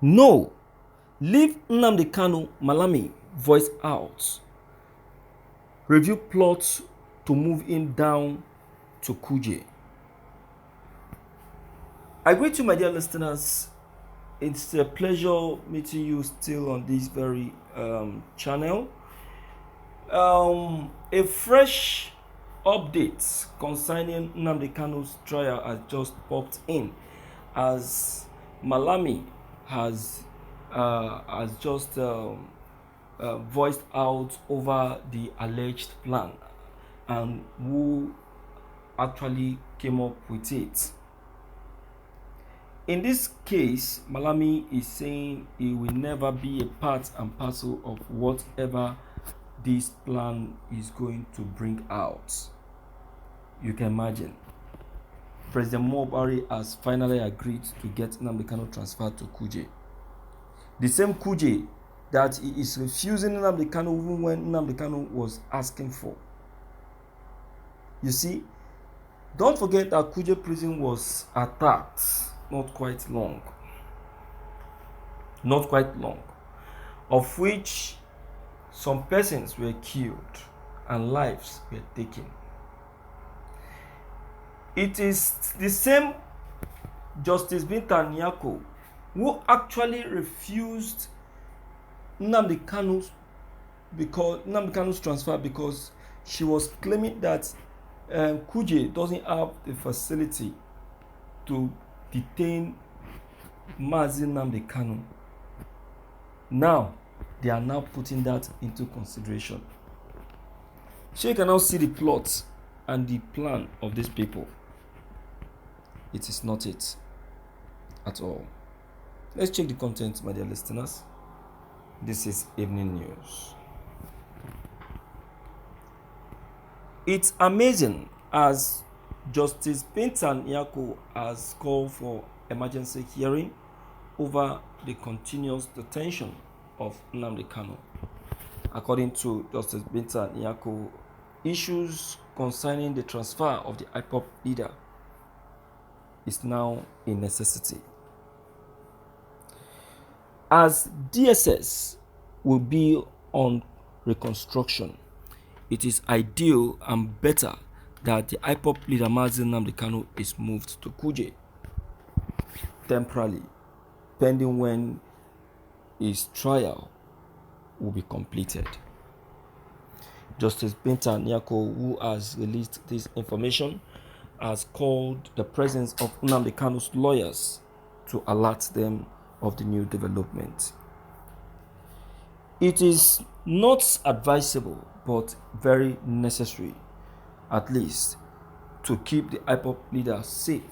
No, leave Nnamdi Kanu, Malami voice out. Review plots to move him down to Kuje. I greet you, my dear listeners. It's a pleasure meeting you still on this very channel. A fresh update concerning Nnamdi Kanu's trial has just popped in, as Malami has just voiced out over the alleged plan and who actually came up with it. In this case, Malami is saying he will never be a part and parcel of whatever this plan is going to bring out. You can imagine. President Buhari has finally agreed to get Nnamdi Kanu transferred to Kuje. The same Kuje that he is refusing Nnamdi Kanu even when Nnamdi Kanu was asking for. You see, don't forget that Kuje prison was attacked not quite long, of which some persons were killed and lives were taken. It is the same Justice Binta Nyako who actually refused Nnamdi Kanu's transfer because she was claiming that Kuje doesn't have the facility to detain Mazi Nnamdi Kanu. Now, they are now putting that into consideration. So you can now see the plot and the plan of these people. It is not it at all. Let's check the content, my dear listeners. This is Evening News. It's amazing as Justice Binta Nyako has called for emergency hearing over the continuous detention of Nnamdi Kanu. According to Justice Binta Nyako, issues concerning the transfer of the IPOB leader is now a necessity. As DSS will be on reconstruction, it is ideal and better that the IPOB leader Mazi Nnamdi Kanu is moved to Kuje temporarily, pending when his trial will be completed. Justice Binta Nyako, who has released this information, has called the presence of Nnamdi Kanu's lawyers to alert them of the new development. It is not advisable but very necessary, at least, to keep the IPOB leader safe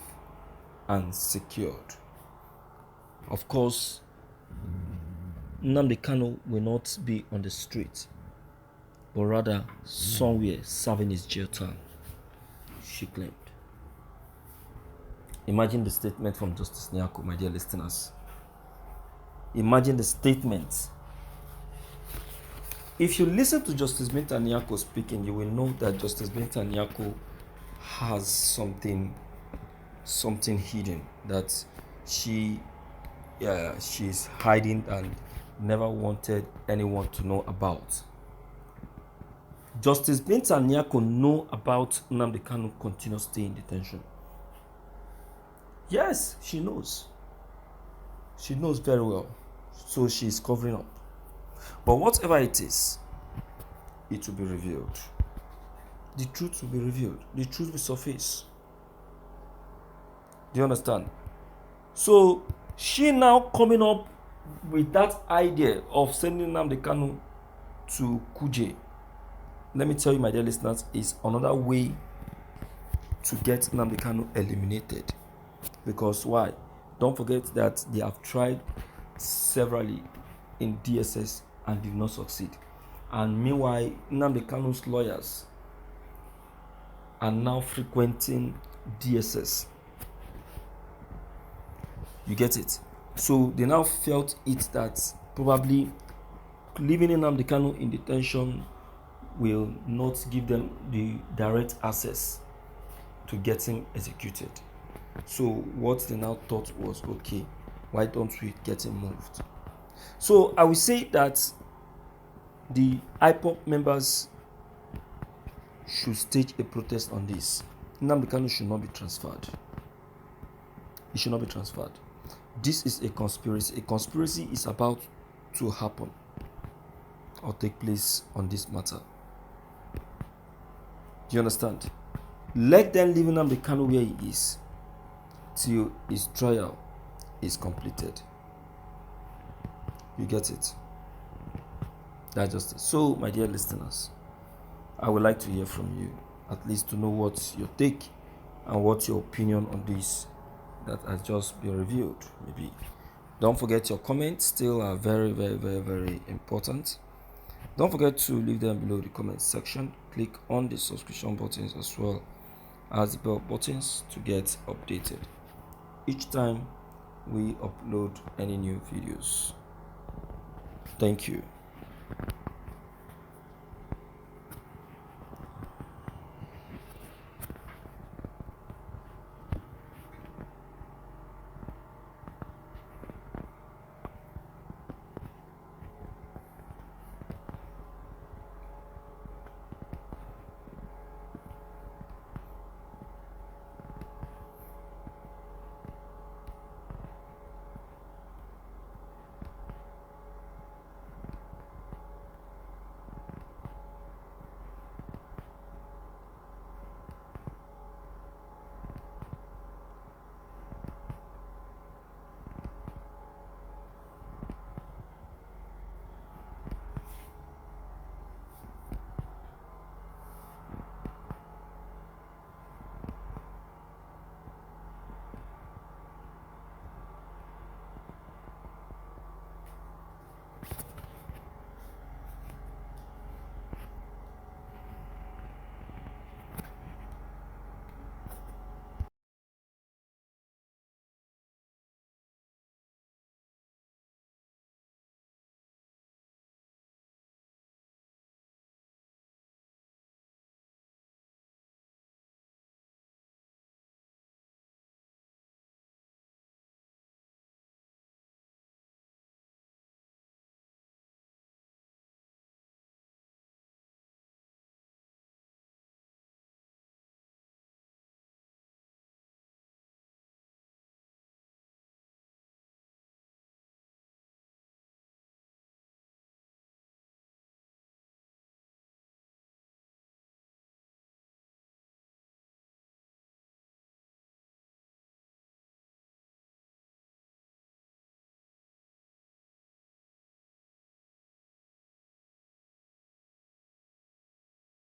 and secured. Of course, Nnamdi Kanu will not be on the street, but rather somewhere serving his jail term, she claimed. Imagine the statement from Justice Nyako, my dear listeners. Imagine the statement. If you listen to Justice Binta Nyako speaking, you will know that Justice Binta Nyako has something hidden that she's hiding and never wanted anyone to know about. Justice Binta Nyako know about Nnamdi Kanu continuous stay in detention. Yes, she knows. She knows very well. So she is covering up. But whatever it is, it will be revealed. The truth will be revealed. The truth will surface. Do you understand? So she now coming up with that idea of sending Nnamdi Kanu to Kuje. Let me tell you, my dear listeners, is another way to get Nnamdi Kanu eliminated. Because why? Don't forget that they have tried severally in DSS and did not succeed. And meanwhile, Nnamdi Kanu's lawyers are now frequenting DSS. You get it? So they now felt it that probably leaving Nnamdi Kanu in detention will not give them the direct access to getting executed. So what they now thought was, okay, Why don't we get him moved? So I will say that the IPOB members should stage a protest on this. Nnamdi Kanu should not be transferred. He should not be transferred. This is a conspiracy. A conspiracy is about to happen or take place on this matter. Do you understand? Let them leave Nnamdi Kanu where he is till his trial is completed. You get it? That's just it. So, my dear listeners, I would like to hear from you, at least to know what's your take and what's your opinion on this that has just been reviewed. Maybe don't forget your comments, still are very, very, very, very important. Don't forget to leave them below the comment section. Click on the subscription buttons as well as the bell buttons to get updated each time we upload any new videos. Thank you.